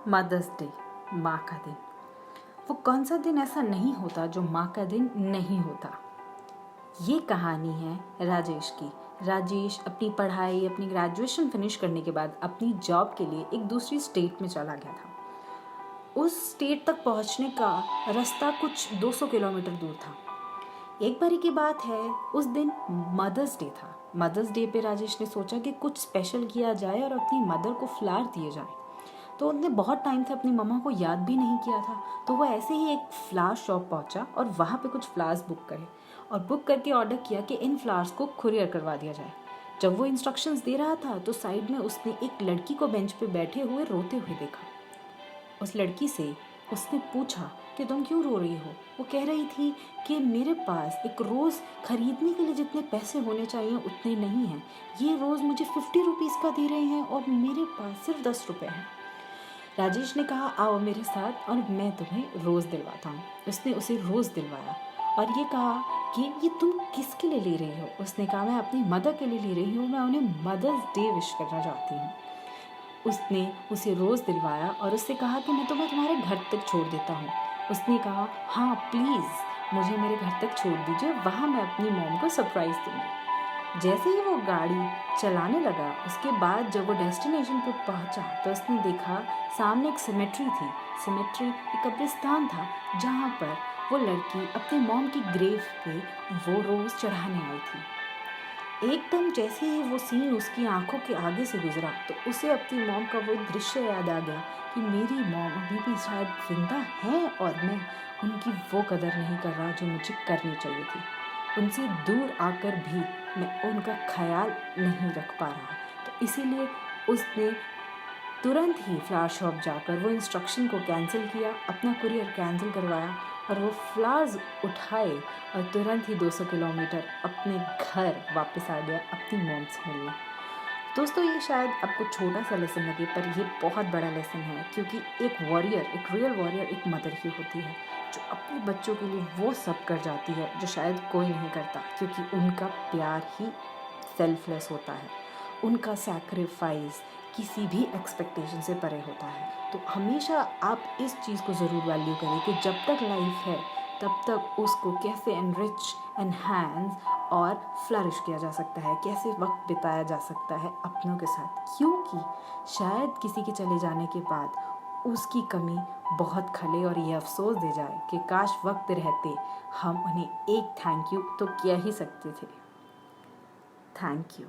Mother's day, माँ का दिन। वो कौन सा दिन ऐसा नहीं होता जो माँ का दिन नहीं होता। ये कहानी है राजेश की। राजेश अपनी पढ़ाई, अपनी ग्रेजुएशन फिनिश करने के बाद अपनी जॉब के लिए एक दूसरी स्टेट में चला गया था। उस स्टेट तक पहुंचने का रास्ता कुछ 200 किलोमीटर दूर था। एक बारी की बात है, उस दिन मदर्स डे था। मदर्स डे पे राजेश ने सोचा कि कुछ स्पेशल किया जाए और अपनी मदर को फ्लावर दिए जाए। तो उसने बहुत टाइम से अपनी मम्मा को याद भी नहीं किया था, तो वो ऐसे ही एक फ्लावर शॉप पहुंचा और वहाँ पे कुछ फ्लावर्स बुक करे और बुक करके ऑर्डर किया कि इन फ्लावर्स को कुरियर करवा दिया जाए। जब वो इंस्ट्रक्शंस दे रहा था तो साइड में उसने एक लड़की को बेंच पे बैठे हुए रोते हुए देखा। उस लड़की से उसने पूछा कि तुम क्यों रो रही हो। वो कह रही थी कि मेरे पास एक रोज़ खरीदने के लिए जितने पैसे होने चाहिए उतने नहीं हैं। ये रोज़ मुझे 50 रुपीज़ का दे रहे हैं और मेरे पास सिर्फ 10 रुपये हैं। राजेश ने कहा, आओ मेरे साथ और मैं तुम्हें रोज़ दिलवाता हूँ। उसने उसे रोज़ दिलवाया और ये कहा कि ये तुम किसके लिए ले रही हो। उसने कहा, मैं अपनी मदर के लिए ले रही हूँ, मैं उन्हें मदर्स डे विश करना चाहती हूँ। उसने उसे रोज़ दिलवाया और उससे कहा कि मैं तुम्हें तुम्हारे घर तक छोड़ देता हूँ। उसने कहा, हाँ प्लीज़ मुझे मेरे घर तक छोड़ दीजिए, वहाँ मैं अपनी मॉम को सरप्राइज़ दूँगी। जैसे ही वो गाड़ी चलाने लगा, उसके बाद जब वो डेस्टिनेशन पे पहुंचा तो उसने देखा सामने एक सिमेट्री थी। सिमेट्री एक कब्रिस्तान था जहाँ पर वो लड़की अपने मॉम की ग्रेव पे वो रोज़ चढ़ाने आई थी। एकदम जैसे ही वो सीन उसकी आंखों के आगे से गुजरा तो उसे अपनी मॉम का वो दृश्य याद आ गया कि मेरी मॉम अभी भी शायद जिंदा है और मैं उनकी वो कदर नहीं कर रहा जो मुझे करनी चाहिए थी। उनसे दूर आकर भी मैं उनका ख्याल नहीं रख पा रहा। तो इसीलिए उसने तुरंत ही फ्लावर शॉप जाकर वो इंस्ट्रक्शन को कैंसिल किया, अपना कुरियर कैंसिल करवाया और वो फ्लावर्स उठाए और तुरंत ही 200 किलोमीटर अपने घर वापस आ गया अपनी मॉम से मिलने। दोस्तों, ये शायद आपको छोटा सा लेसन लगे पर ये बहुत बड़ा लेसन है, क्योंकि एक वॉरियर, एक रियल वॉरियर एक मदर ही होती है जो अपने बच्चों के लिए वो सब कर जाती है जो शायद कोई नहीं करता, क्योंकि उनका प्यार ही सेल्फलेस होता है। उनका सैक्रिफाइस किसी भी एक्सपेक्टेशन से परे होता है। तो हमेशा आप इस चीज़ को ज़रूर वैल्यू करें कि जब तक लाइफ है तब तक उसको कैसे एनरिच, एनहांस और फ्लरिश किया जा सकता है, कैसे वक्त बिताया जा सकता है अपनों के साथ, क्योंकि शायद किसी के चले जाने के बाद उसकी कमी बहुत खले और ये अफसोस दे जाए कि काश वक्त रहते हम उन्हें एक थैंक यू तो किया ही सकते थे। Thank you.